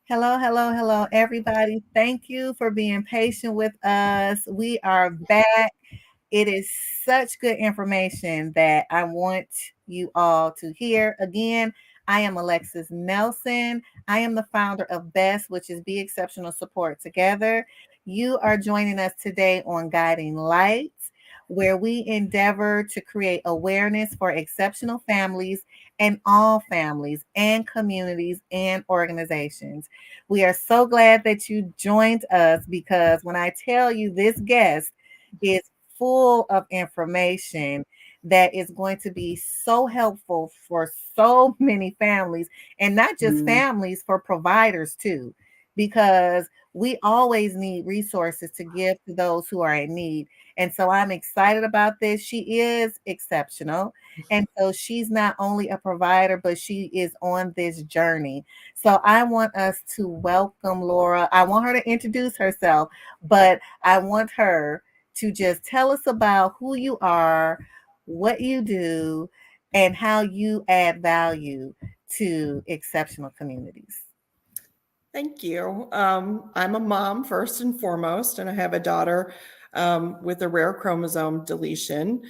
Hello, hello, hello, everybody. Thank you for being patient with us. We are back. It is such good information that I want you all to hear. Again, I am Alexis Nelson. I am the founder of BEST, which is Be Exceptional Support Together. You are joining us today on Guiding Lights, where we endeavor to create awareness for exceptional families and all families and communities and organizations. We are so glad that you joined us because when I tell you this guest is full of information that is going to be so helpful for so many families, and not just families, for providers too, because we always need resources to give to those who are in need. And so I'm excited about this. She is exceptional. And so she's not only a provider, but she is on this journey. So I want us to welcome Laura. I want her to introduce herself, but I want her to just tell us about who you are, what you do, and how you add value to exceptional communities. Thank you. I'm a mom first and foremost, and I have a daughter with a rare chromosome deletion.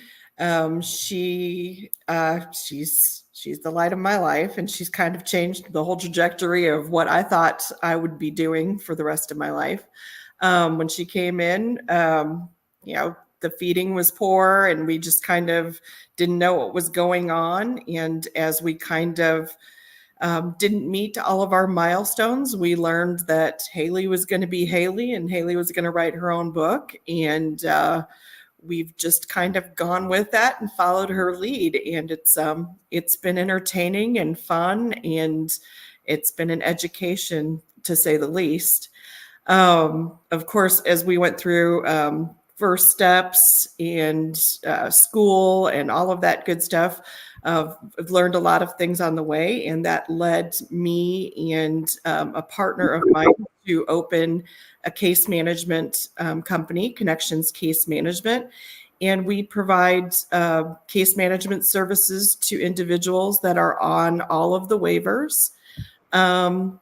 She's the light of my life, and she's kind of changed the whole trajectory of what I thought I would be doing for the rest of my life. When she came in, the feeding was poor, and we just kind of didn't know what was going on. And as we kind of didn't meet all of our milestones, we learned that Haley was going to be Haley, and Haley was going to write her own book. And we've just kind of gone with that and followed her lead. And it's been entertaining and fun, and it's been an education, to say the least. Of course, as we went through first steps and school and all of that good stuff, I've learned a lot of things on the way, and that led me and a partner of mine to open a case management company, Connections Case Management. And we provide case management services to individuals that are on all of the waivers. The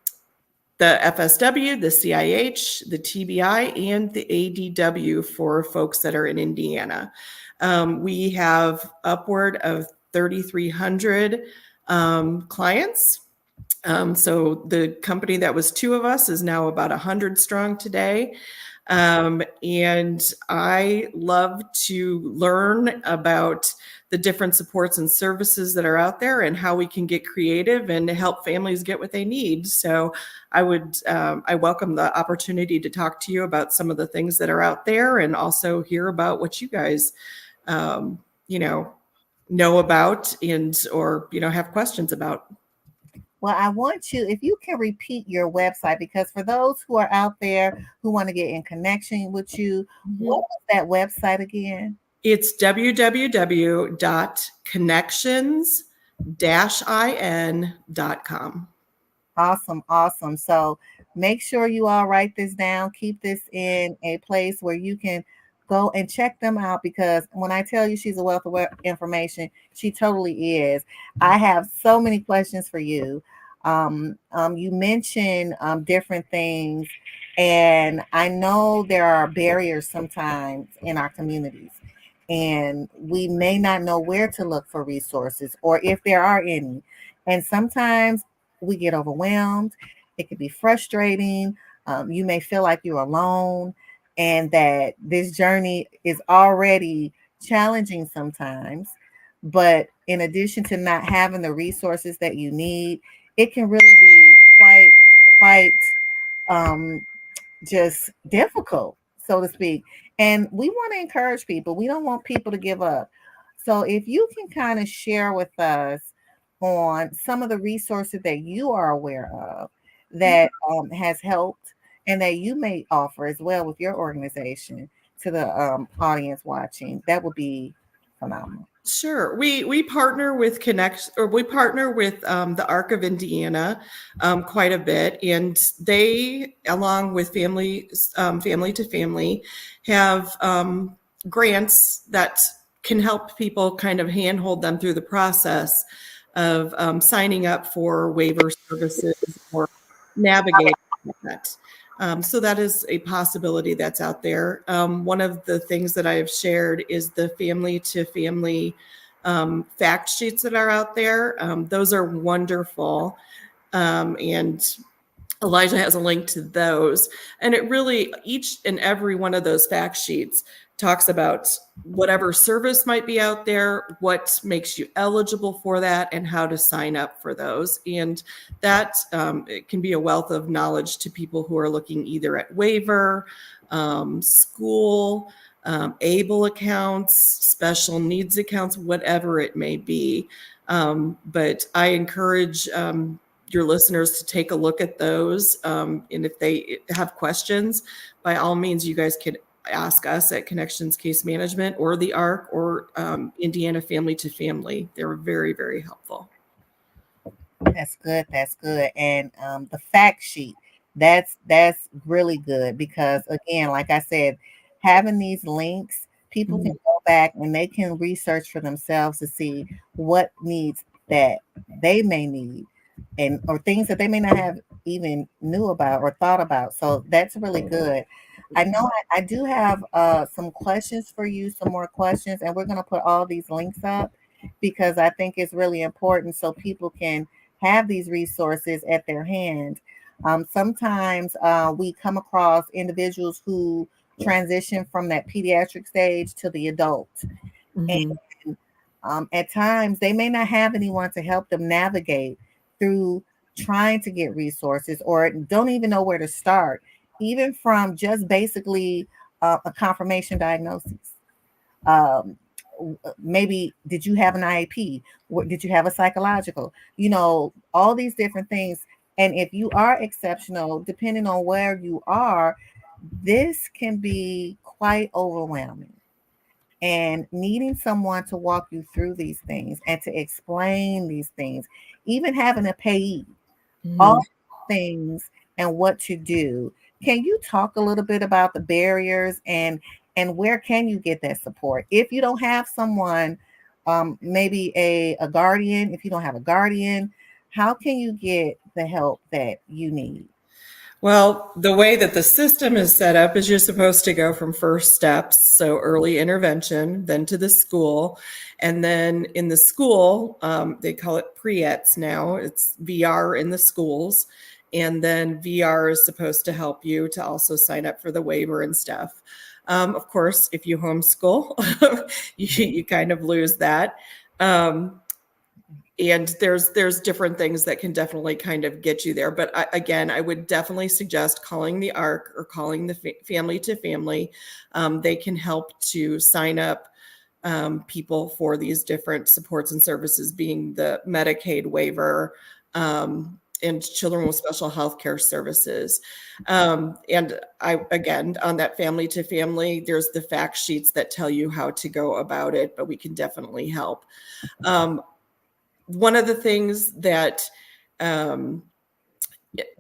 FSW, the CIH, the TBI, and the ADW for folks that are in Indiana. We have upward of 3,300 clients. So the company that was two of us is now about 100 strong today. And I love to learn about the different supports and services that are out there and how we can get creative and help families get what they need. So I welcome the opportunity to talk to you about some of the things that are out there, and also hear about what you guys, know about or have questions about. Well, I want you, if you can repeat your website, because for those who are out there who want to get in connection with you, what was that website again? It's www.connections-in.com. Awesome. So make sure you all write this down. Keep this in a place where you can go and check them out, because when I tell you she's a wealth of information, she totally is. I have so many questions for you. You mentioned different things, and I know there are barriers sometimes in our communities, and we may not know where to look for resources or if there are any. And sometimes we get overwhelmed. It can be frustrating. You may feel like you're alone and that this journey is already challenging sometimes. But in addition to not having the resources that you need, it can really be quite um, just difficult, so to speak. And we want to encourage people. We don't want people to give up. So if you can kind of share with us on some of the resources that you are aware of that has helped and that you may offer as well with your organization to the audience watching, that would be phenomenal. Sure. We partner with we partner with the Arc of Indiana quite a bit, and they, along with Family to Family, have grants that can help people kind of handhold them through the process of signing up for waiver services or navigating that. So that is a possibility that's out there. One of the things that I have shared is the Family to Family fact sheets that are out there. Those are wonderful. And Elijah has a link to those. And it really, each and every one of those fact sheets talks about whatever service might be out there, what makes you eligible for that, and how to sign up for those. And that it can be a wealth of knowledge to people who are looking either at waiver, school, ABLE accounts, special needs accounts, whatever it may be. But I encourage your listeners to take a look at those. And if they have questions, by all means, you guys can ask us at Connections Case Management or the ARC or Indiana Family to Family. They're very, very helpful. That's good. That's good. And the fact sheet, that's really good because again, like I said, having these links, people can go back and they can research for themselves to see what needs that they may need and or things that they may not have even knew about or thought about. So that's really good. I know I do have some questions for you, some more questions, and we're going to put all these links up because I think it's really important so people can have these resources at their hand. Sometimes we come across individuals who transition from that pediatric stage to the adult. And at times they may not have anyone to help them navigate through trying to get resources or don't even know where to start, even from just basically a confirmation diagnosis. Um, Maybe did you have an IEP? Did you have a psychological? All these different things. And if you are exceptional, depending on where you are, this can be quite overwhelming. And needing someone to walk you through these things and to explain these things, even having a payee, all things and what to do. Can you talk a little bit about the barriers and where can you get that support if you don't have someone, maybe a guardian? If you don't have a guardian, how can you get the help that you need? Well, the way that the system is set up is you're supposed to go from first steps, so early intervention, then to the school. And then in the school, they call it pre-ETS now, it's VR in the schools. And then VR is supposed to help you to also sign up for the waiver and stuff. Of course, if you homeschool, you kind of lose that. And there's different things that can definitely kind of get you there. But again, I would definitely suggest calling the ARC or calling the Family to Family. They can help to sign up people for these different supports and services, being the Medicaid waiver and children with special health care services. And again, on that Family to Family, there's the fact sheets that tell you how to go about it, but we can definitely help. One of the things that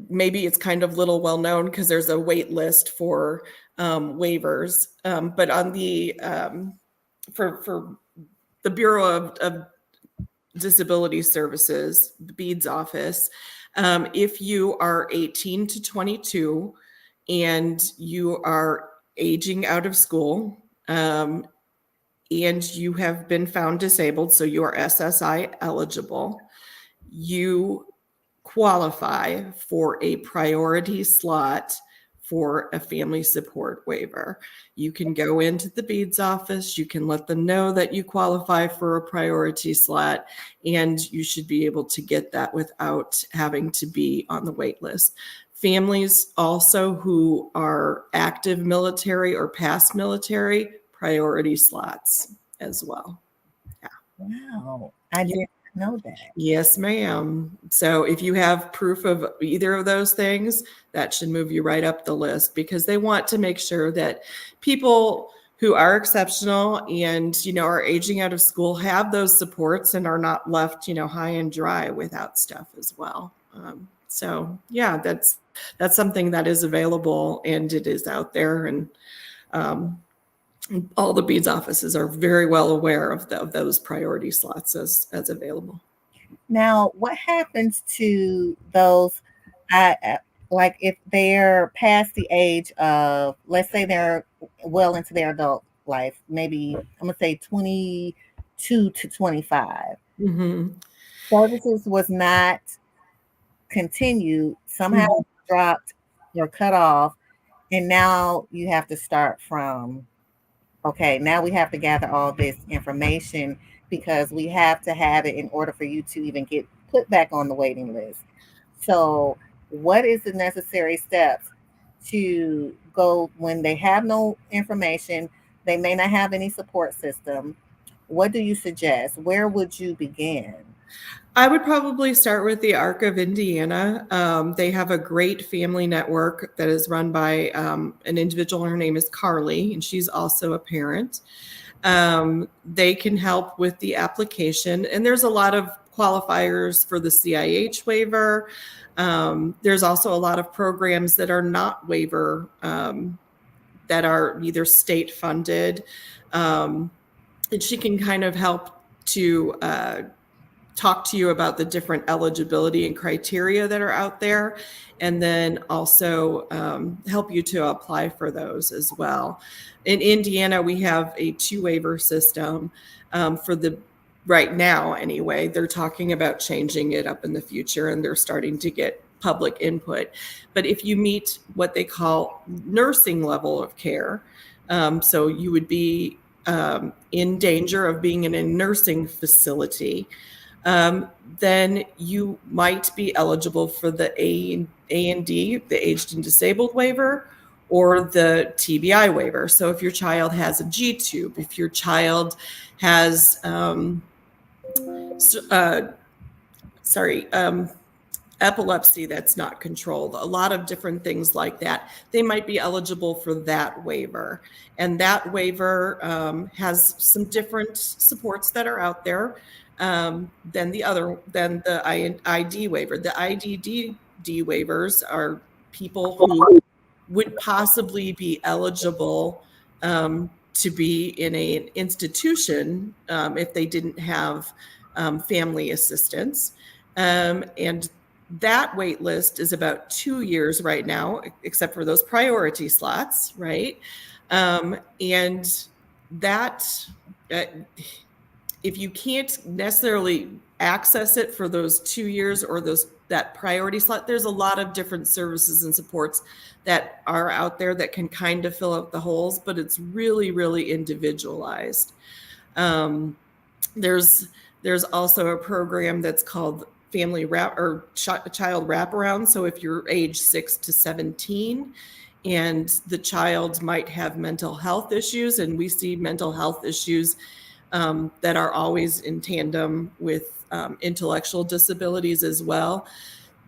maybe it's kind of little well known because there's a wait list for waivers, but on the for the Bureau of Disability Services, the BEADS office. If you are 18 to 22 and you are aging out of school, and you have been found disabled, so you are SSI eligible, you qualify for a priority slot for a family support waiver. You can go into the BEADS office, you can let them know that you qualify for a priority slot, and you should be able to get that without having to be on the wait list. Families also who are active military or past military, priority slots as well. Wow, I didn't know that. Yes, ma'am. So if you have proof of either of those things, that should move you right up the list, because they want to make sure that people who are exceptional and, are aging out of school have those supports and are not left, high and dry without stuff as well. So yeah, that's something that is available and it is out there. And all the BEADS offices are very well aware of those priority slots as available. Now, what happens to those, like if they're past the age of, let's say they're well into their adult life, maybe I'm gonna say 22 to 25. Mm-hmm. Services was not continued, somehow dropped or cut off, and now you have to start from, okay, now we have to gather all this information because we have to have it in order for you to even get put back on the waiting list. So, what is the necessary steps to go when they have no information? They may not have any support system. What do you suggest? Where would you begin? I would probably start with the ARC of Indiana. They have a great family network that is run by an individual. Her name is Carly, and she's also a parent. They can help with the application, and there's a lot of qualifiers for the CIH waiver. There's also a lot of programs that are not waiver, that are either state funded, and she can kind of help to talk to you about the different eligibility and criteria that are out there, and then also help you to apply for those as well. In Indiana, we have a 2-waiver system for the right now anyway. They're talking about changing it up in the future, and they're starting to get public input. But if you meet what they call nursing level of care, so you would be in danger of being in a nursing facility, then you might be eligible for the A&D, the aged and disabled waiver, or the TBI waiver. So if your child has a G-tube, if your child has, epilepsy that's not controlled, a lot of different things like that, they might be eligible for that waiver. And that waiver has some different supports that are out there than the ID waiver. The IDD waivers are people who would possibly be eligible to be in an institution if they didn't have family assistance. And that wait list is about 2 years right now, except for those priority slots, right? And that, if you can't necessarily access it for those 2 years or that priority slot, there's a lot of different services and supports that are out there that can kind of fill up the holes, but it's really, really individualized. There's also a program that's called Family Child Wraparound. So if you're age 6 to 17 and the child might have mental health issues, and we see mental health issues that are always in tandem with intellectual disabilities as well,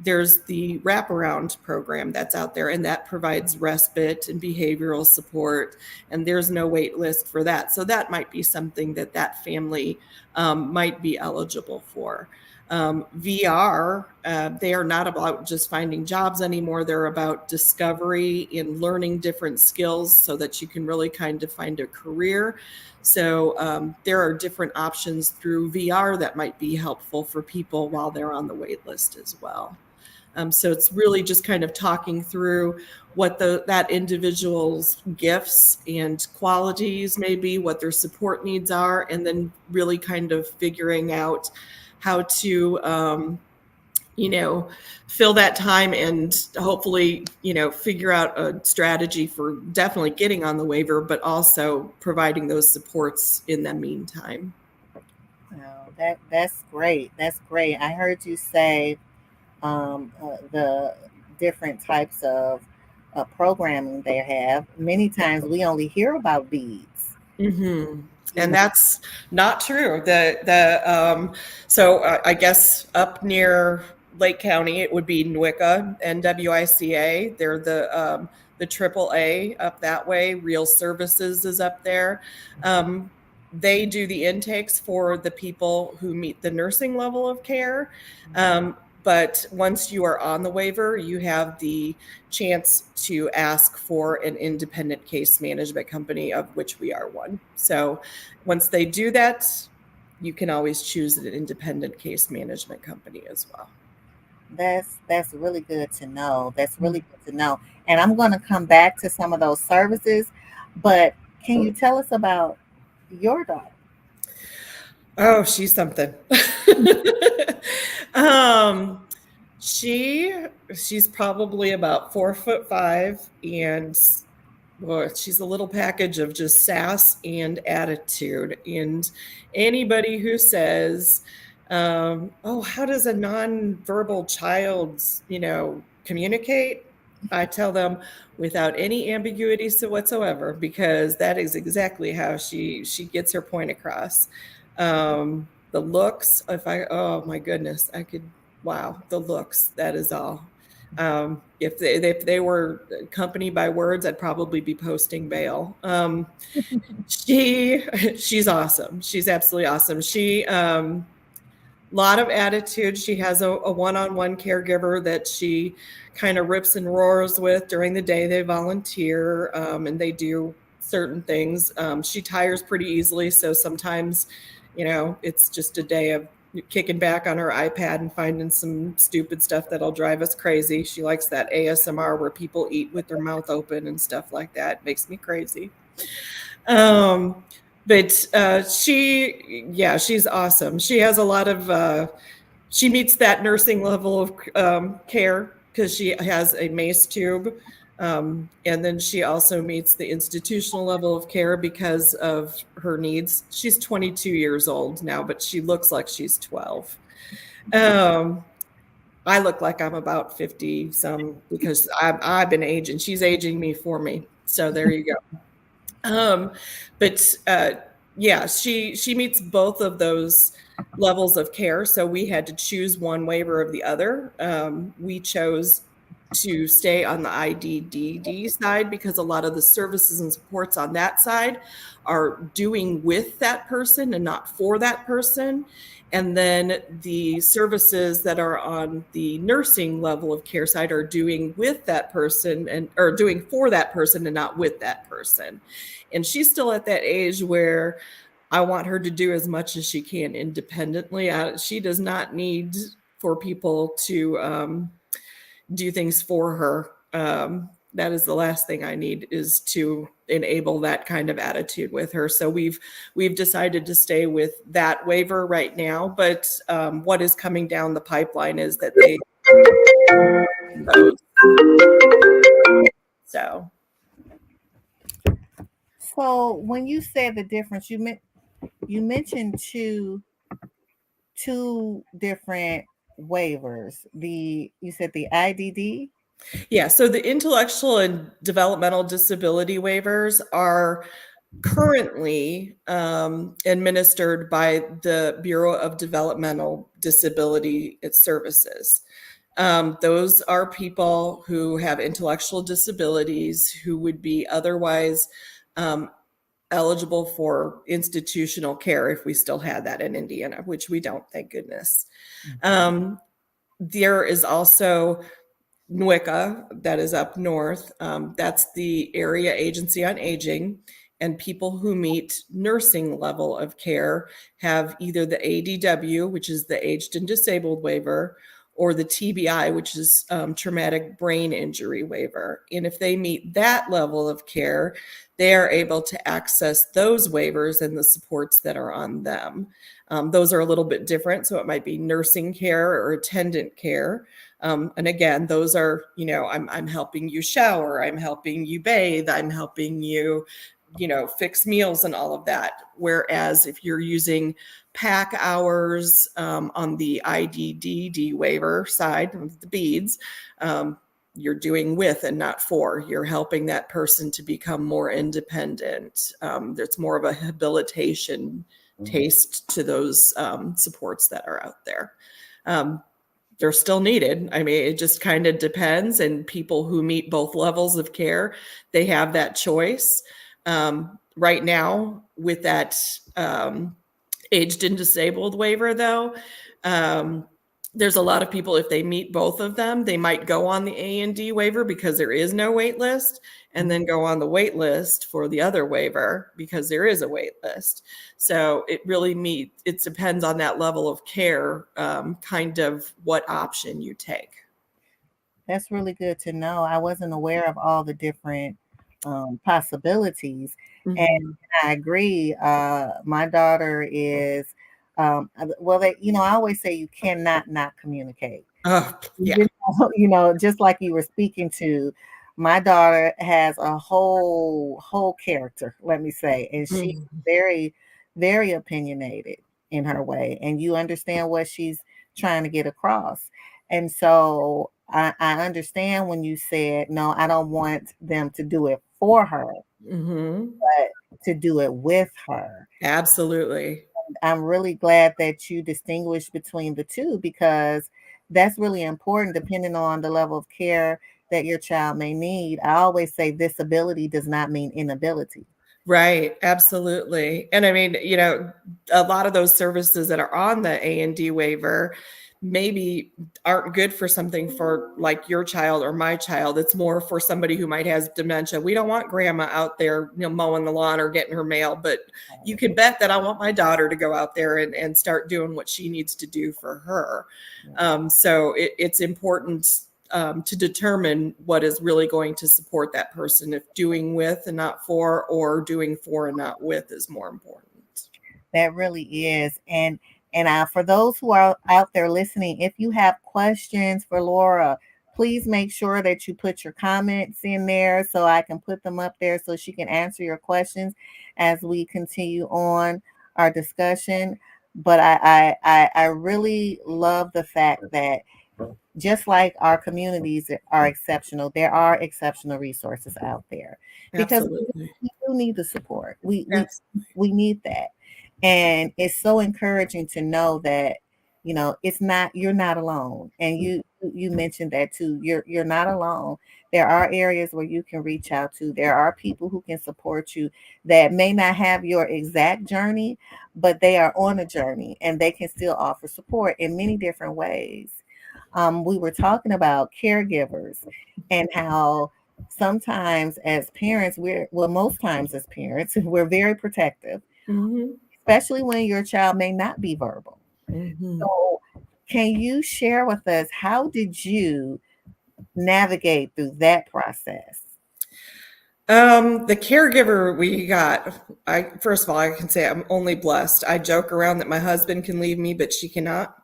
there's the wraparound program that's out there, and that provides respite and behavioral support, and there's no wait list for that. So that might be something that family might be eligible for. VR, they are not about just finding jobs anymore. They're about discovery and learning different skills so that you can really kind of find a career. So there are different options through VR that might be helpful for people while they're on the wait list as well. So it's really just kind of talking through what that individual's gifts and qualities may be, what their support needs are, and then really kind of figuring out how to fill that time and hopefully, figure out a strategy for definitely getting on the waiver, but also providing those supports in the meantime. That's great. That's great. I heard you say the different types of programming they have. Many times we only hear about beads. Mm-hmm. And that's not true. So I guess up near Lake County, it would be NWICA, NWICA. They're the AAA up that way. Real Services is up there. They do the intakes for the people who meet the nursing level of care. But once you are on the waiver, you have the chance to ask for an independent case management company, of which we are one. So once they do that, you can always choose an independent case management company as well. That's really good to know. That's really good to know. And I'm going to come back to some of those services, but can you tell us about your daughter? Oh, she's something. She's probably about 4'5", and well, she's a little package of just sass and attitude. And anybody who says, "Oh, how does a nonverbal child, communicate?" I tell them without any ambiguity whatsoever, because that is exactly how she gets her point across. The looks, oh my goodness, wow, the looks, that is all. If they were accompanied by words, I'd probably be posting bail. She's awesome. She's absolutely awesome. She, lot of attitude. She has a one-on-one caregiver that she kind of rips and roars with during the day. They volunteer, and they do certain things. She tires pretty easily, so sometimes, it's just a day of kicking back on her iPad and finding some stupid stuff that'll drive us crazy. She likes that ASMR where people eat with their mouth open and stuff like that. It makes me crazy. But she's awesome. She has a lot of, she meets that nursing level of care because she has a MACE tube. And then she also meets the institutional level of care because of her needs. She's 22 years old now, but she looks like she's 12. I look like I'm about 50 some because I've been aging. She's aging me for me. So there you go. She meets both of those levels of care. So we had to choose one waiver of the other. We chose to stay on the IDDD side because a lot of the services and supports on that side are doing with that person and not for that person. And then the services that are on the nursing level of care side are doing with that person or doing for that person and not with that person. And she's still at that age where I want her to do as much as she can independently. She does not need for people to do things for her. That is the last thing I need, is to enable that kind of attitude with her. So we've decided to stay with that waiver right now. But what is coming down the pipeline is that they So when you say the difference, you mentioned two different waivers. You said the IDD. Yeah, so the intellectual and developmental disability waivers are currently administered by the Bureau of Developmental Disability Services. Those are people who have intellectual disabilities who would be otherwise eligible for institutional care if we still had that in Indiana, which we don't, thank goodness. There is also NWICA that is up north. That's the Area Agency on Aging. And people who meet nursing level of care have either the ADW, which is the Aged and Disabled waiver, or the TBI, which is traumatic brain injury waiver. And if they meet that level of care, they are able to access those waivers and the supports that are on them. Those are a little bit different. So it might be nursing care or attendant care. And again, those are, I'm helping you shower, I'm helping you bathe, I'm helping you, fix meals and all of that. Whereas if you're using PAC hours on the IDDD waiver side of the beads, you're doing with and not for. You're helping that person to become more independent. There's more of a habilitation taste to those supports that are out there. They're still needed. I mean, it just kind of depends. And people who meet both levels of care, they have that choice. Right now, with that aged and disabled waiver, though, there's a lot of people, if they meet both of them, they might go on the A&D waiver because there is no wait list, and then go on the wait list for the other waiver because there is a wait list. So it depends on that level of care, kind of what option you take. That's really good to know. I wasn't aware of all the different possibilities. Mm-hmm. And I agree. My daughter is, I always say you cannot not communicate. Oh, yeah. Just like you were speaking to, my daughter has a whole character, let me say, and she's very, very opinionated in her way, and you understand what she's trying to get across. And so I understand when you said, no, I don't want them to do it for her, but to do it with her. Absolutely. And I'm really glad that you distinguish between the two, because that's really important depending on the level of care that your child may need. I always say disability does not mean inability. Right. Absolutely. And I mean, a lot of those services that are on the A&D waiver maybe aren't good for something for like your child or my child. It's more for somebody who might have dementia. We don't want grandma out there, mowing the lawn or getting her mail, but you can bet that I want my daughter to go out there and start doing what she needs to do for her. So it's important to determine what is really going to support that person. If doing with and not for, or doing for and not with, is more important. That really is. And for those who are out there listening, if you have questions for Laura, please make sure that you put your comments in there so I can put them up there so she can answer your questions as we continue on our discussion. But I really love the fact that just like our communities are exceptional, there are exceptional resources out there, because we do need the support. We need that. And it's so encouraging to know that, you're not alone. And you mentioned that too. You're not alone. There are areas where you can reach out to. There are people who can support you that may not have your exact journey, but they are on a journey and they can still offer support in many different ways. We were talking about caregivers and how sometimes as parents, most times as parents, we're very protective, especially when your child may not be verbal. So can you share with us, how did you navigate through that process? The caregiver we got, first of all, I can say I'm only blessed. I joke around that my husband can leave me, but she cannot.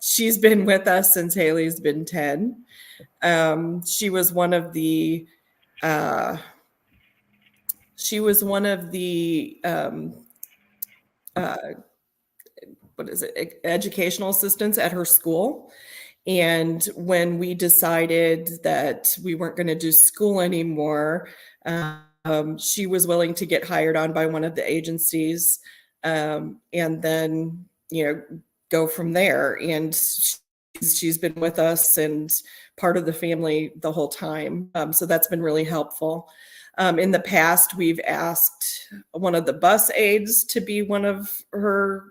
She's been with us since Haley's been 10. She was one of the educational assistants at her school. And when we decided that we weren't going to do school anymore, she was willing to get hired on by one of the agencies, and then, go from there. And she's been with us and part of the family the whole time. So that's been really helpful. In the past, we've asked one of the bus aides to be one of her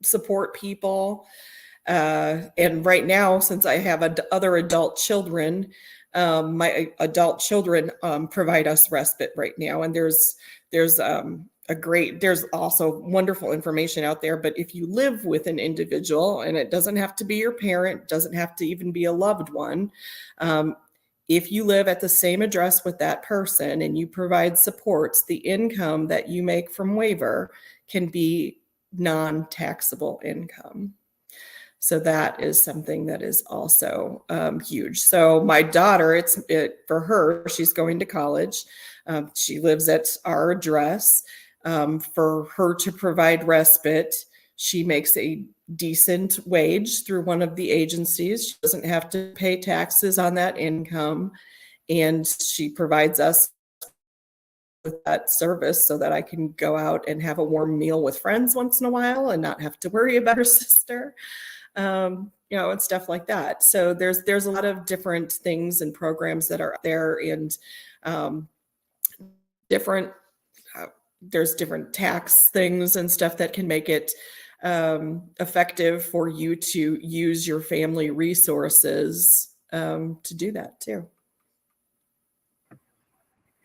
support people. And right now, since I have other adult children, my adult children provide us respite right now. And there's there's also wonderful information out there. But if you live with an individual, and it doesn't have to be your parent, doesn't have to even be a loved one, if you live at the same address with that person and you provide supports, the income that you make from waiver can be non-taxable income. So that is something that is also huge. So my daughter, for her, she's going to college. She lives at our address. For her to provide respite, she makes a decent wage through one of the agencies. She doesn't have to pay taxes on that income. And she provides us with that service so that I can go out and have a warm meal with friends once in a while and not have to worry about her sister. And stuff like that. So there's a lot of different things and programs that are there, and there's different tax things and stuff that can make it effective for you to use your family resources to do that too.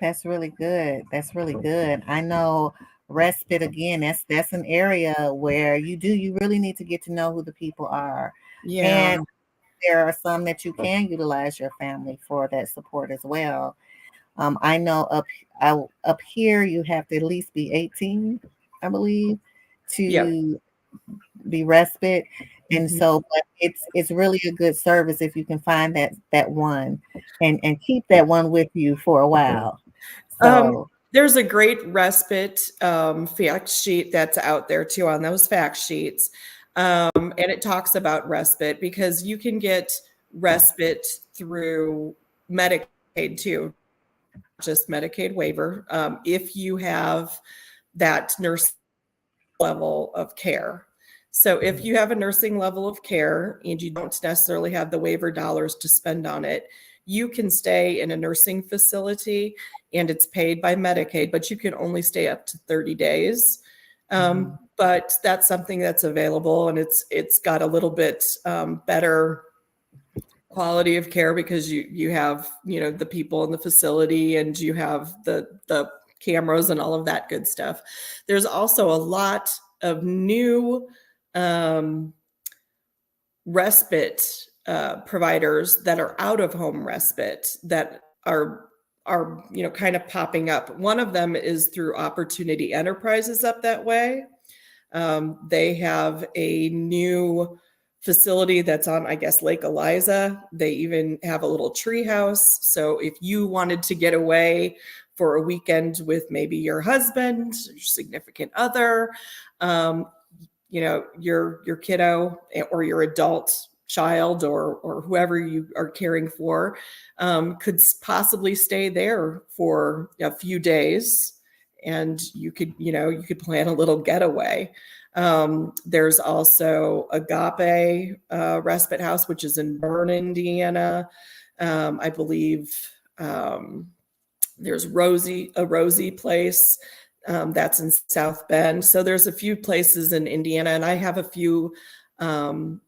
That's really good. That's really good. I know respite, again, that's an area where you really need to get to know who the people are. Yeah. And there are some that you can utilize your family for that support as well. I know up here you have to at least be 18, I believe, to be respite. And so, but it's really a good service if you can find that one and keep that one with you for a while. So there's a great respite fact sheet that's out there too on those fact sheets. And it talks about respite because you can get respite through Medicaid too, just Medicaid waiver, if you have that nurse level of care. So if you have a nursing level of care and you don't necessarily have the waiver dollars to spend on it, you can stay in a nursing facility and it's paid by Medicaid, but you can only stay up to 30 days. But that's something that's available, and it's got a little bit better quality of care because you have the people in the facility and you have the cameras and all of that good stuff. There's also a lot of new respite providers that are out of home respite that are kind of popping up. One of them is through Opportunity Enterprises up that way. They have a new facility that's on, I guess, Lake Eliza. They even have a little tree house. So if you wanted to get away for a weekend with maybe your husband, your significant other, your kiddo or your adult child or whoever you are caring for could possibly stay there for a few days, and you could plan a little getaway. There's also Agape Respite House, which is in Bern, Indiana. I believe there's a Rosie place that's in South Bend. So there's a few places in Indiana, and I have a few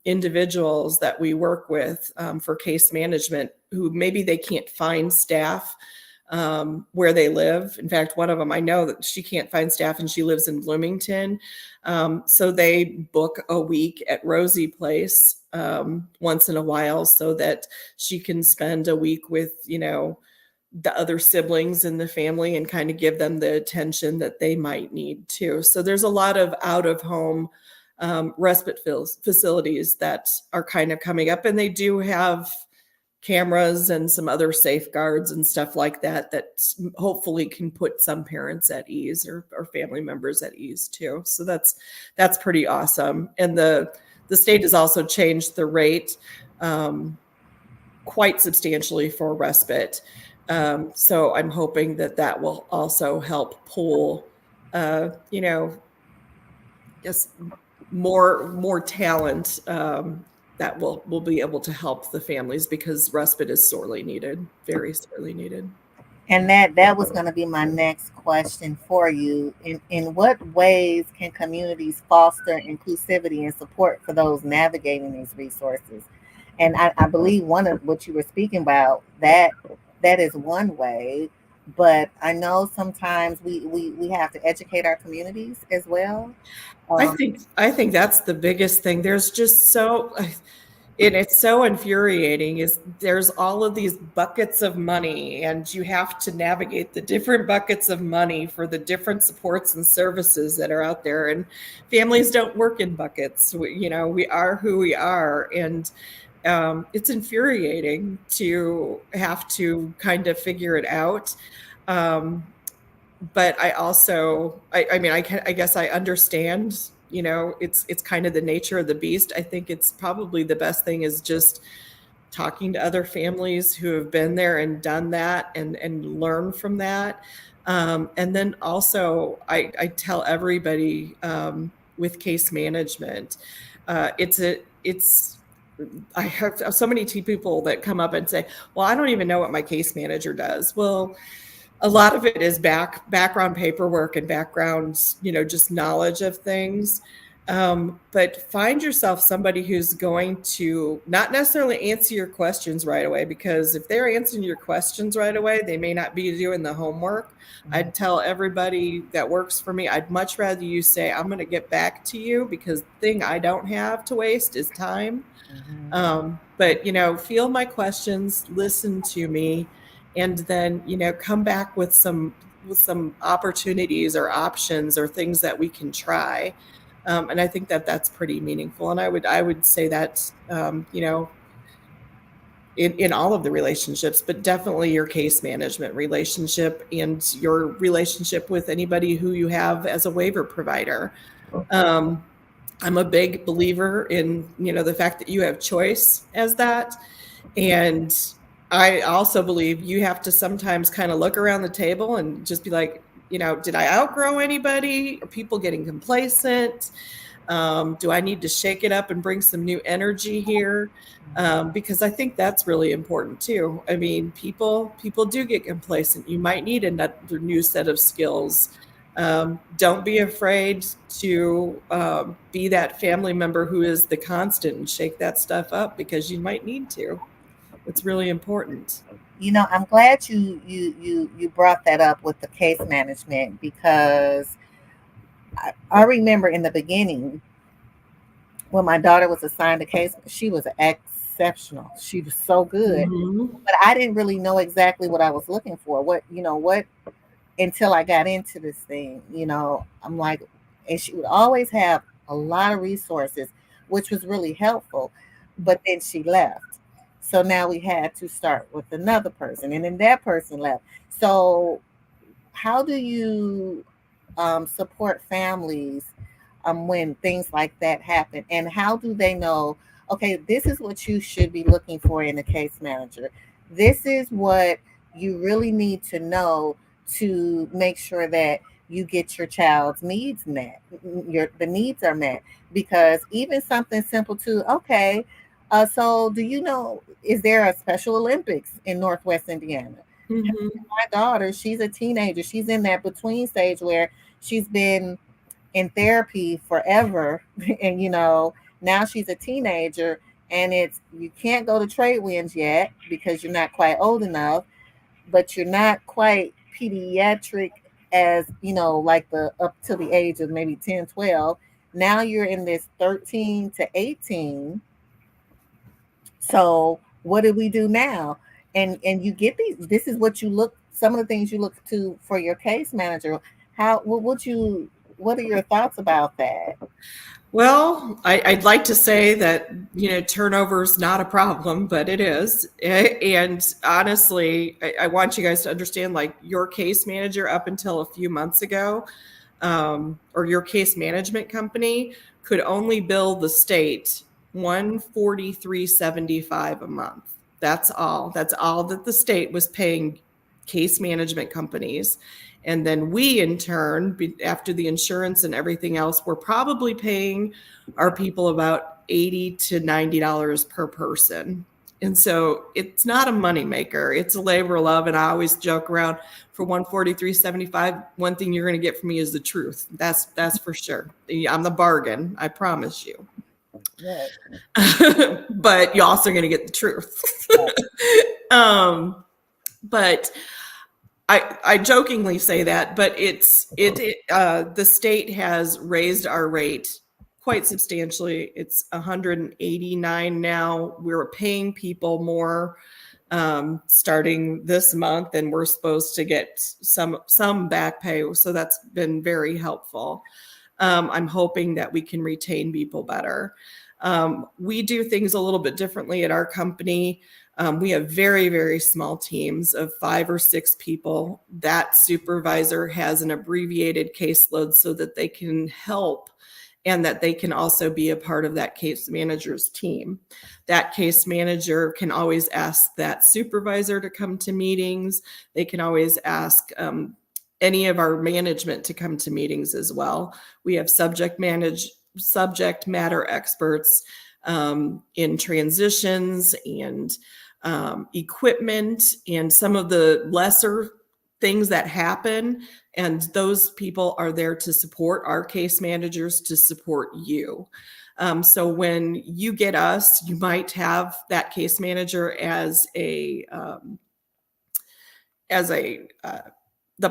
individuals that we work with for case management who maybe they can't find staff where they live. In fact, one of them, I know that she can't find staff and she lives in Bloomington. So they book a week at Rosie Place once in a while so that she can spend a week with, the other siblings in the family and kind of give them the attention that they might need too. So there's a lot of out of home respite facilities that are kind of coming up, and they do have cameras and some other safeguards and stuff like that hopefully can put some parents at ease or family members at ease too. So that's pretty awesome. And the state has also changed the rate quite substantially for respite. So I'm hoping that will also help pull, just more talent that will be able to help the families, because respite is sorely needed, very sorely needed. And that was going to be my next question for you. In what ways can communities foster inclusivity and support for those navigating these resources? And I believe one of what you were speaking about, that is one way, but I know sometimes we have to educate our communities as well. Um, I think that's the biggest thing. There's just so and it's so infuriating is there's all of these buckets of money and you have to navigate the different buckets of money for the different supports and services that are out there, and families don't work in buckets. We are who we are, and it's infuriating to have to kind of figure it out. um, but I also, I guess I understand, it's kind of the nature of the beast. I think it's probably the best thing is just talking to other families who have been there and done that and learn from that. And then also I tell everybody, with case management, it's I have so many people that come up and say, well, I don't even know what my case manager does. Well, a lot of it is background paperwork and background, just knowledge of things. But find yourself somebody who's going to not necessarily answer your questions right away, because if they're answering your questions right away, they may not be doing the homework. I'd tell everybody that works for me, I'd much rather you say, I'm going to get back to you, because the thing I don't have to waste is time. But, feel my questions, listen to me, and then, come back with some opportunities or options or things that we can try. And I think that that's pretty meaningful. And I would say that, in all of the relationships, but definitely your case management relationship and your relationship with anybody who you have as a waiver provider. Um, I'm a big believer in, the fact that you have choice as that. And I also believe you have to sometimes kind of look around the table and just be like, did I outgrow anybody? Are people getting complacent? Do I need to shake it up and bring some new energy here? Because I think that's really important too. I mean, people do get complacent. You might need another new set of skills. Don't be afraid to be that family member who is the constant and shake that stuff up, because you might need to. It's really important. I'm glad you brought that up with the case management, because I remember in the beginning when my daughter was assigned a case, she was exceptional. She was so good, Mhm. but I didn't really know exactly what I was looking for. What until I got into this thing. I'm like, and she would always have a lot of resources, which was really helpful. But then she left. So now we had to start with another person, and then that person left. So, how do you support families when things like that happen? And how do they know, okay, this is what you should be looking for in a case manager? This is what you really need to know to make sure that you get your child's needs met. The needs are met, because even something simple to, okay, so do you know, is there a Special Olympics in Northwest Indiana? Mhm. My daughter, she's a teenager. She's in that between stage where she's been in therapy forever. And now she's a teenager, and it's, you can't go to trade winds yet because you're not quite old enough, but you're not quite pediatric, as like the up to the age of maybe 10, 12. Now you're in this 13 to 18. So what do we do now? And you get these. This is what you look. Some of the things you look to for your case manager. How? What would you? What are your thoughts about that? Well, I'd like to say that, turnover is not a problem, but it is. And honestly, I want you guys to understand, like, your case manager up until a few months ago, or your case management company, could only bill the state 143.75 a month. That's all. That's all that the state was paying case management companies. And then we, in turn, after the insurance and everything else, we're probably paying our people about $80 to $90 per person. And so it's not a moneymaker. It's a labor of love. And I always joke around, for $143.75, one thing you're going to get from me is the truth. That's for sure. I'm the bargain. I promise you. Right. But you're also going to get the truth. But I jokingly say that, but the state has raised our rate quite substantially. It's 189 now. We're paying people more starting this month, and we're supposed to get some back pay. So that's been very helpful. I'm hoping that we can retain people better. We do things a little bit differently at our company. We have very, very small teams of 5 or 6 people. That supervisor has an abbreviated caseload so that they can help and that they can also be a part of that case manager's team. That case manager can always ask that supervisor to come to meetings. They can always ask any of our management to come to meetings as well. We have subject matter experts in transitions and equipment and some of the lesser things that happen. And those people are there to support our case managers, to support you. So when you get us, you might have that case manager as the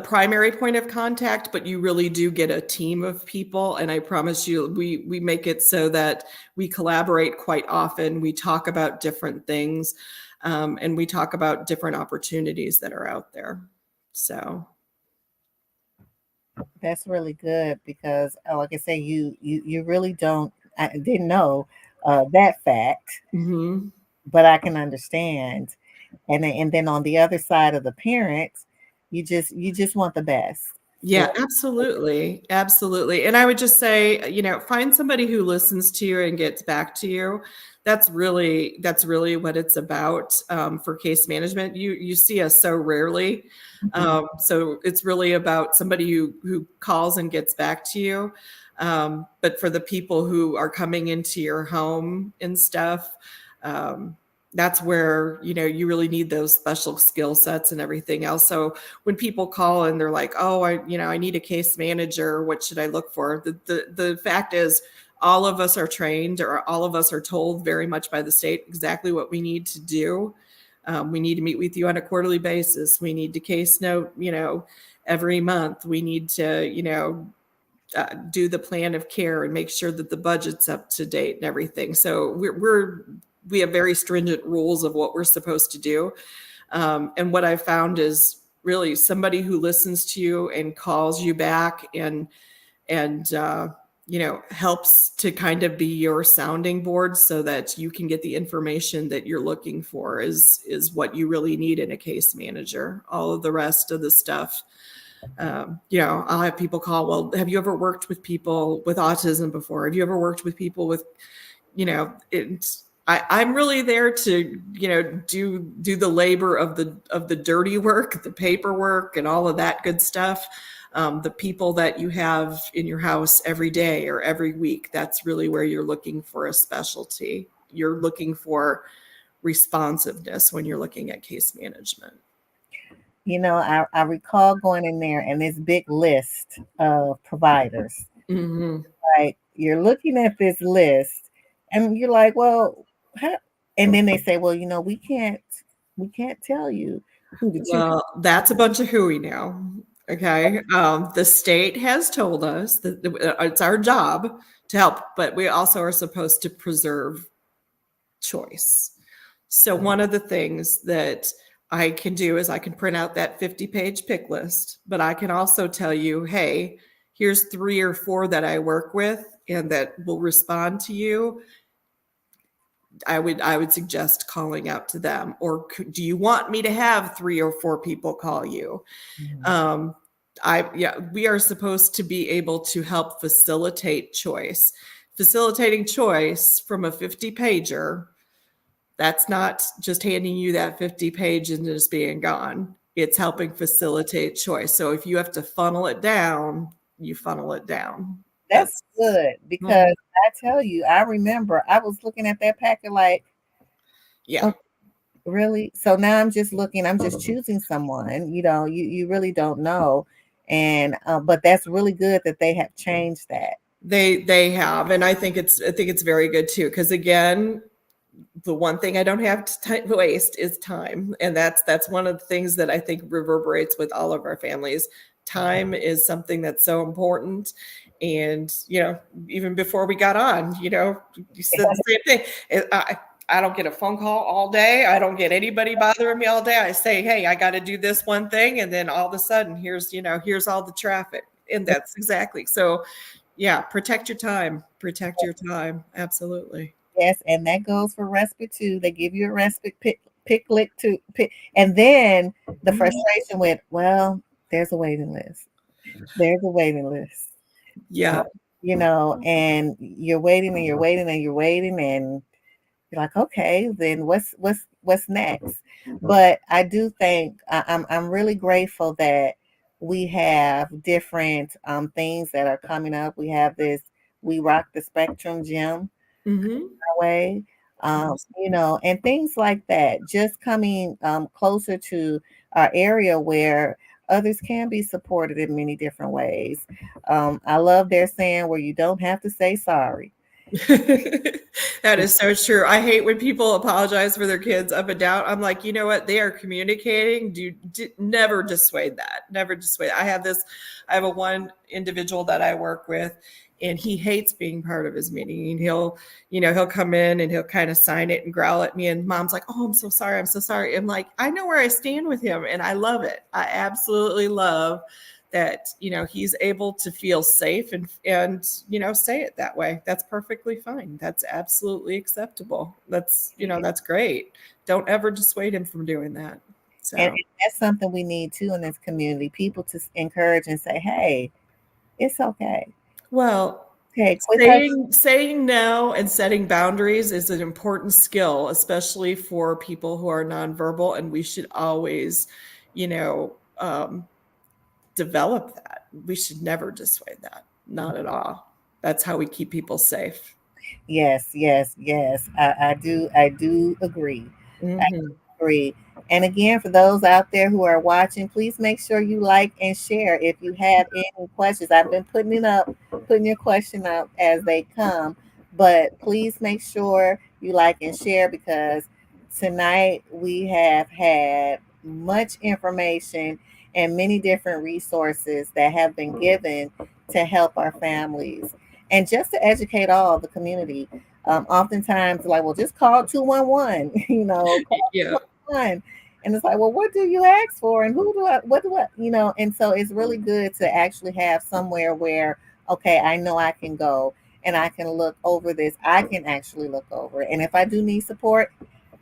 primary point of contact, but you really do get a team of people. And I promise you, we make it so that we collaborate quite often. We talk about different things, and we talk about different opportunities that are out there. So That's really good because, like I say, you really don't. I didn't know that fact, but I can understand. And then on the other side of the parents, you just want the best. Yeah, absolutely. Absolutely. And I would just say, find somebody who listens to you and gets back to you. That's really what it's about for case management. You see us so rarely. So it's really about somebody who calls and gets back to you. But for the people who are coming into your home and stuff, that's where, you really need those special skill sets and everything else. So when people call and they're like, oh, I need a case manager, what should I look for? The fact is, all of us are trained, or all of us are told very much by the state exactly what we need to do. We need to meet with you on a quarterly basis. We need to case note, every month. We need to, do the plan of care and make sure that the budget's up to date and everything. So we have very stringent rules of what we're supposed to do. And what I found is really somebody who listens to you and calls you back and helps to kind of be your sounding board so that you can get the information that you're looking for is what you really need in a case manager. All of the rest of the stuff, I'll have people call, well, have you ever worked with people with autism before? Have you ever worked with people with, I'm really there to, do the labor of the dirty work, the paperwork and all of that good stuff. The people that you have in your house every day or every week, that's really where you're looking for a specialty. You're looking for responsiveness when you're looking at case management. I recall going in there and this big list of providers. Like, you're looking at this list and you're like, well, and then they say, well, we can't tell you who to. Well, that's a bunch of hooey now. Okay. The state has told us that it's our job to help, but we also are supposed to preserve choice. So one of the things that I can do is I can print out that 50-page pick list, but I can also tell you, hey, here's 3 or 4 that I work with and that will respond to you. I would suggest calling out to them. Or do you want me to have 3 or 4 people call you? We are supposed to be able to help facilitate choice. Facilitating choice from a 50-pager, that's not just handing you that 50-page and just being gone. It's helping facilitate choice. So if you have to funnel it down, you funnel it down. That's good because I tell you, I remember I was looking at that packet like, yeah, Really? So now I'm just looking, I'm just choosing someone, you really don't know. And but that's really good that they have changed that. They have, and I think it's very good too, because again, the one thing I don't have to waste is time, and that's one of the things that I think reverberates with all of our families. Time is something that's so important, and even before we got on, you said the same thing. I don't get a phone call all day. I don't get anybody bothering me all day. I say, hey, I got to do this one thing, and then all of a sudden, here's all the traffic, and that's exactly so. Yeah, protect your time. Protect your time. Absolutely. Yes, and that goes for respite too. They give you a respite pick lick to pick, and then the frustration with, well, there's a waiting list. There's a waiting list. Yeah. And you're waiting and you're waiting and you're waiting, and you're like, okay, then what's next? But I do think I'm really grateful that we have different things that are coming up. We have this We Rock the Spectrum gym Mm-hmm. way, and things like that, just coming closer to our area where others can be supported in many different ways. I love their saying where you don't have to say sorry. That is so true. I hate when people apologize for their kids up and down. I'm like, you know what? They are communicating. Never dissuade that. Never dissuade. I have a one individual that I work with, and he hates being part of his meeting. And he'll come in and he'll kind of sign it and growl at me. And mom's like, oh, I'm so sorry. I'm so sorry. I'm like, I know where I stand with him, and I love it. I absolutely love that he's able to feel safe and say it that way. That's perfectly fine. That's absolutely acceptable. That's great. Don't ever dissuade him from doing that. And So that's something we need too in this community, people to encourage and say, hey, it's okay. well, Okay, quit hurting. saying no and setting boundaries is an important skill, especially for people who are nonverbal, and we should always you know develop that. We should never dissuade that. Not at all. That's how we keep people safe. Yes, yes, yes. I do agree. I Hmm. agree. And again, for those out there who are watching, please make sure you like and share if you have any questions. I've been putting your question up as they come, but please make sure you like and share because tonight we have had much information and many different resources that have been given to help our families and just to educate all the community. Oftentimes, like, well, just call 211, call Yeah. 211. And it's like, well, what do you ask for? And what do I, And so it's really good to actually have somewhere where, okay, I know I can go and I can look over this. I can actually look over it. And if I do need support,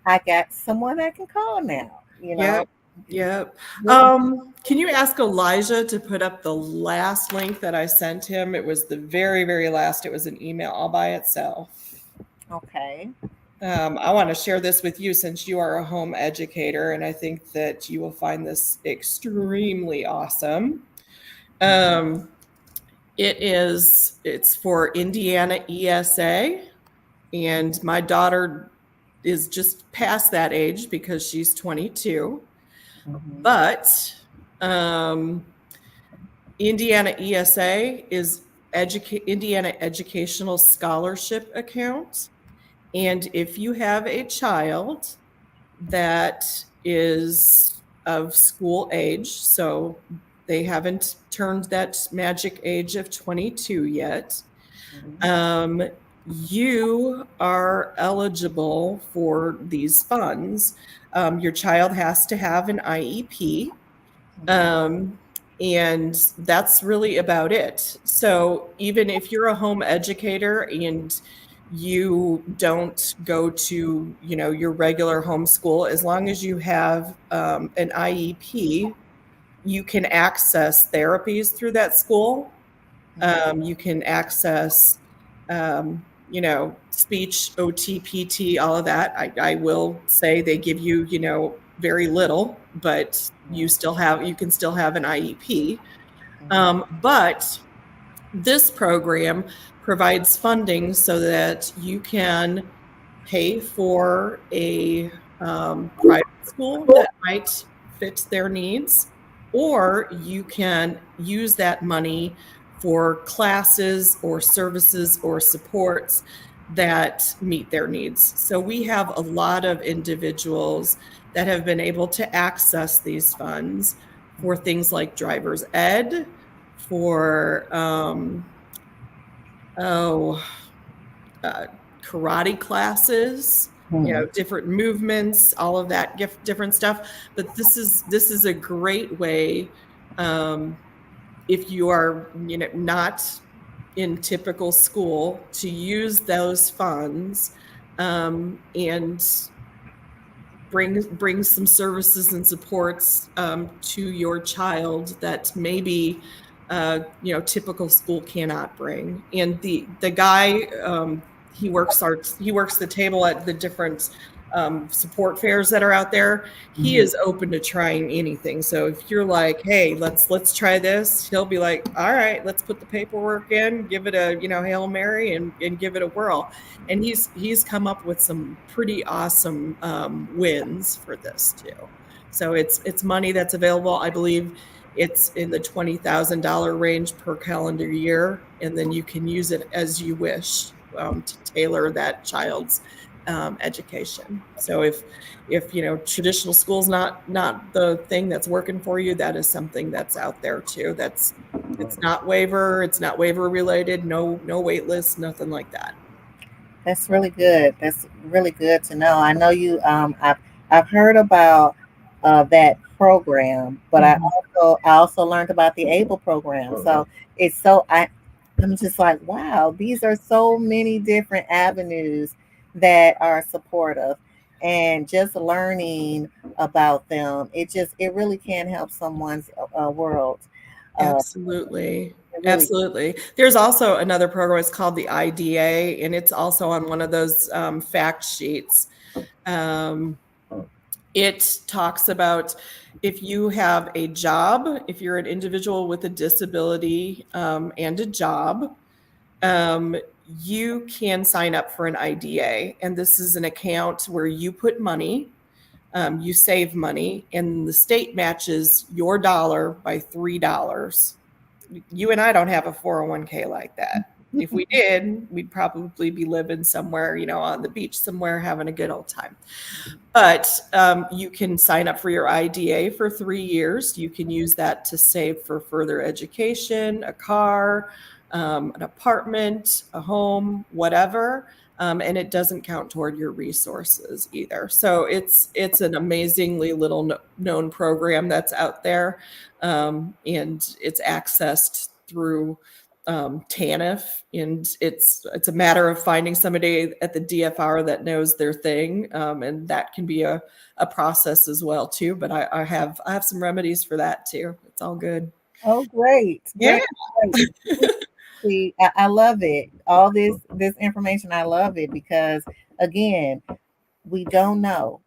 I got someone I can call now, Yep. Yep. Really. Can you ask Elijah to put up the last link that I sent him? It was the very, very last. It was an email all by itself. Okay. I want to share this with you since you are a home educator, and I think that you will find this extremely awesome. Um, it's for Indiana ESA, and my daughter is just past that age because she's 22. Mhm. But Indiana ESA is Indiana Educational Scholarship Account. And if you have a child that is of school age, so they haven't turned that magic age of 22 yet, you are eligible for these funds. Your child has to have an IEP, and that's really about it. So even if you're a home educator and you don't go to your regular homeschool, as long as you have an IEP, you can access therapies through that school. You can access speech, OT, PT, all of that. I will say they give you very little, but you can still have an IEP. But this program provides funding so that you can pay for a private school that might fit their needs, or you can use that money for classes or services or supports that meet their needs. So we have a lot of individuals that have been able to access these funds for things like driver's ed, for karate classes, different movements, all of that different stuff. But this is a great way, if you are not in typical school, to use those funds and bring some services and supports to your child that maybe typical school cannot bring. And the guy, he works the table at the different support fairs that are out there. He is open to trying anything. So if you're like, hey, let's try this, he'll be like, all right, let's put the paperwork in, give it a Hail Mary and give it a whirl. And he's come up with some pretty awesome wins for this too. So it's money that's available. I believe it's in the $20,000 range per calendar year, and then you can use it as you wish to tailor that child's education. So if traditional school's not the thing that's working for you, that is something that's out there too. It's not waiver related, no wait list, nothing like that. That's really good. That's really good to know. I know you. I've heard about that program, but I also learned about the ABLE program. So it's so I'm just like, wow, these are so many different avenues that are supportive, and just learning about them, it really can help someone's world. Absolutely. Really. Absolutely. There's also another program. It's called the IDA, and it's also on one of those fact sheets. It talks about if you have a job, if you're an individual with a disability and a job, you can sign up for an IDA. And this is an account where you put money, you save money, and the state matches your dollar by $3. You and I don't have a 401k like that. If we did, we'd probably be living somewhere, on the beach somewhere, having a good old time. But you can sign up for your IDA for 3 years. You can use that to save for further education, a car, an apartment, a home, whatever. And it doesn't count toward your resources either. So it's an amazingly little known program that's out there, and it's accessed through TANF, and it's a matter of finding somebody at the DFR that knows their thing, and that can be a process as well too. But I have some remedies for that too. It's all good. Oh, great! Yeah. See, I love it. All this information, I love it, because again, we don't know.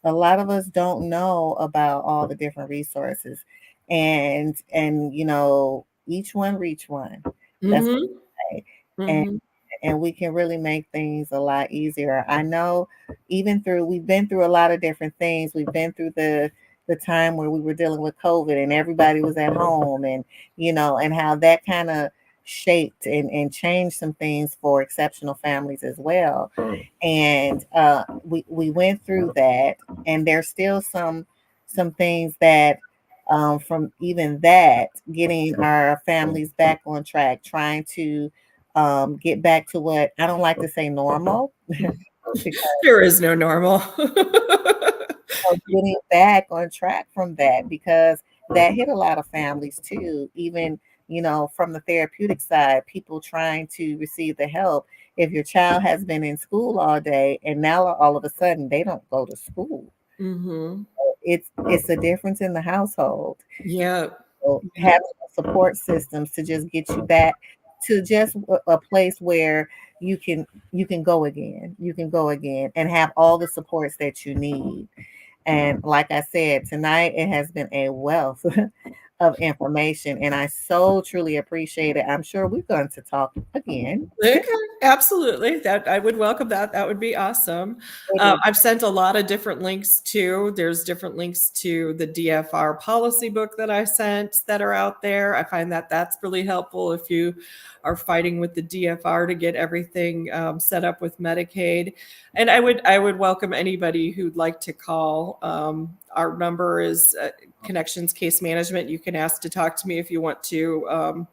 A lot of us don't know about all the different resources, and each one reach one. That's what I say. And we can really make things a lot easier. I know, we've been through a lot of different things. We've been through the time where we were dealing with COVID and everybody was at home, and and how that kind of shaped and changed some things for exceptional families as well. And we went through that, and there's still some things that from even that, getting our families back on track, trying to get back to what I don't like to say normal. There is no normal. Getting back on track from that, because that hit a lot of families too, even from the therapeutic side, people trying to receive the help. If your child has been in school all day and now all of a sudden they don't go to school, it's a difference in the household. Yeah. So having support systems to just get you back to just a place where you can go again. You can go again and have all the supports that you need. And like I said, tonight it has been a wealth of information, and I so truly appreciate it. I'm sure we're going to talk again. Okay, absolutely. That I would welcome that. That would be awesome. I've sent a lot of different links too. There's different links to the DFR policy book that I sent that are out there. I find that that's really helpful if you are fighting with the DFR to get everything set up with Medicaid. And I would welcome anybody who'd like to call. Our number is Connections Case Management. You can ask to talk to me if you want to.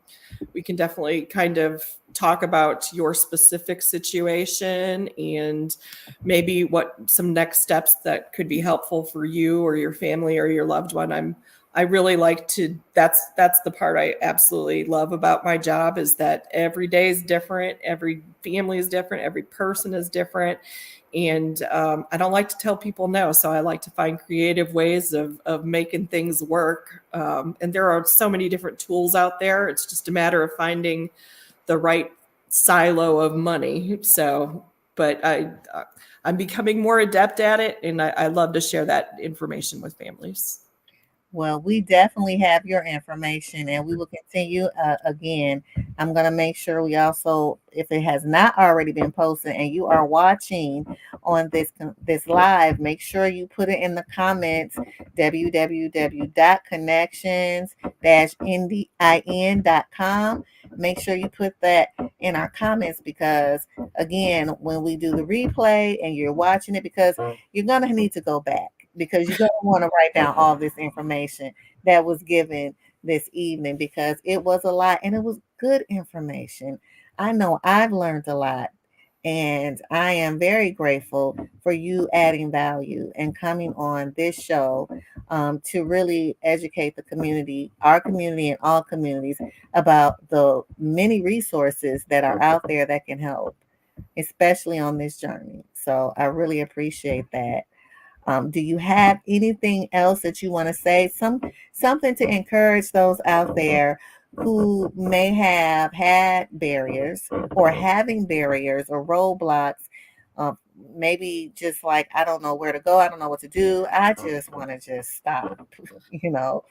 We can definitely kind of talk about your specific situation and maybe what some next steps that could be helpful for you or your family or your loved one. I really like to, that's the part I absolutely love about my job, is that every day is different. Every family is different. Every person is different. And I don't like to tell people no. So I like to find creative ways of making things work. And there are so many different tools out there. It's just a matter of finding the right silo of money. So, but I'm becoming more adept at it. And I love to share that information with families. Well, we definitely have your information, and we will continue. Again, I'm going to make sure we also, if it has not already been posted and you are watching on this live, make sure you put it in the comments, www.connections-ndin.com. Make sure you put that in our comments, because again, when we do the replay and you're watching it, because you're going to need to go back, because you're going to want to write down all this information that was given this evening, because it was a lot and it was good information. I know I've learned a lot, and I am very grateful for you adding value and coming on this show to really educate the community, our community and all communities, about the many resources that are out there that can help, especially on this journey. So I really appreciate that. Do you have anything else that you want to say? Something to encourage those out there who may have had barriers or having barriers or roadblocks? Maybe just like, I don't know where to go. I don't know what to do. I just want to just stop, you know.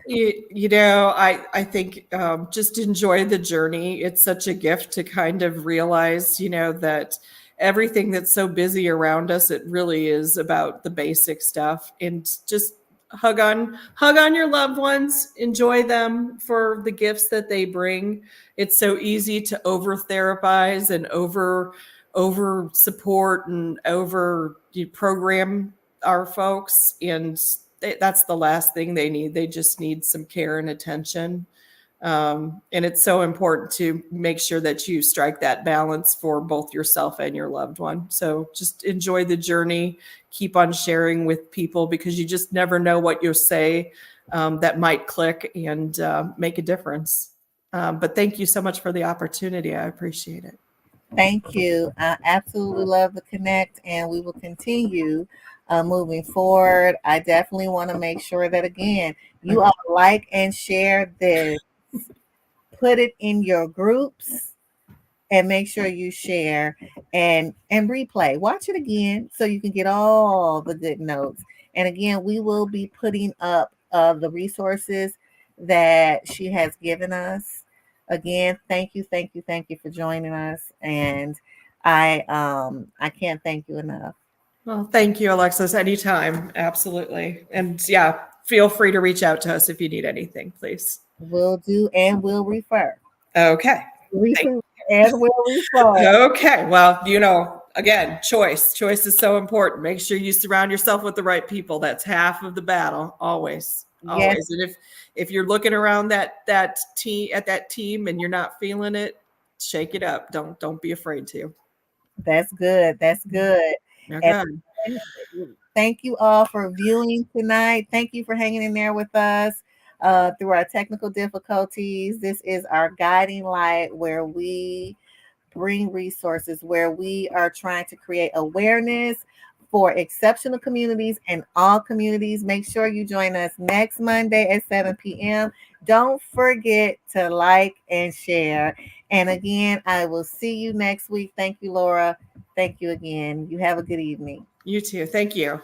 I think just enjoy the journey. It's such a gift to kind of realize, that everything that's so busy around us, it really is about the basic stuff. And just hug on your loved ones, enjoy them for the gifts that they bring. It's so easy to over therapize and over support and over program our folks, and that's the last thing they need. They just need some care and attention. And it's so important to make sure that you strike that balance for both yourself and your loved one. So just enjoy the journey, keep on sharing with people, because you just never know what you'll say that might click and make a difference. But thank you so much for the opportunity. I appreciate it. Thank you. I absolutely love the connect, and we will continue moving forward. I definitely want to make sure that, again, you all like and share this. Put it in your groups and make sure you share and replay. Watch it again so you can get all the good notes. And again, we will be putting up the resources that she has given us. Again, thank you for joining us, and I can't thank you enough. Well, thank you, Alexis. Anytime, absolutely. And yeah, feel free to reach out to us if you need anything, please. Will do, and will refer. Okay. And will refer. Okay. Well, again, choice is so important. Make sure you surround yourself with the right people. That's half of the battle, always. Yes. And if you're looking around that team and you're not feeling it, shake it up. Don't be afraid to. That's good. Okay. Thank you all for viewing tonight. Thank you for hanging in there with us through our technical difficulties. This is our guiding light, where we bring resources, where we are trying to create awareness for exceptional communities and all communities. Make sure you join us next Monday at 7 p.m. Don't forget to like and share. And again, I will see you next week. Thank you, Laura. Thank you again. You have a good evening. You too. Thank you.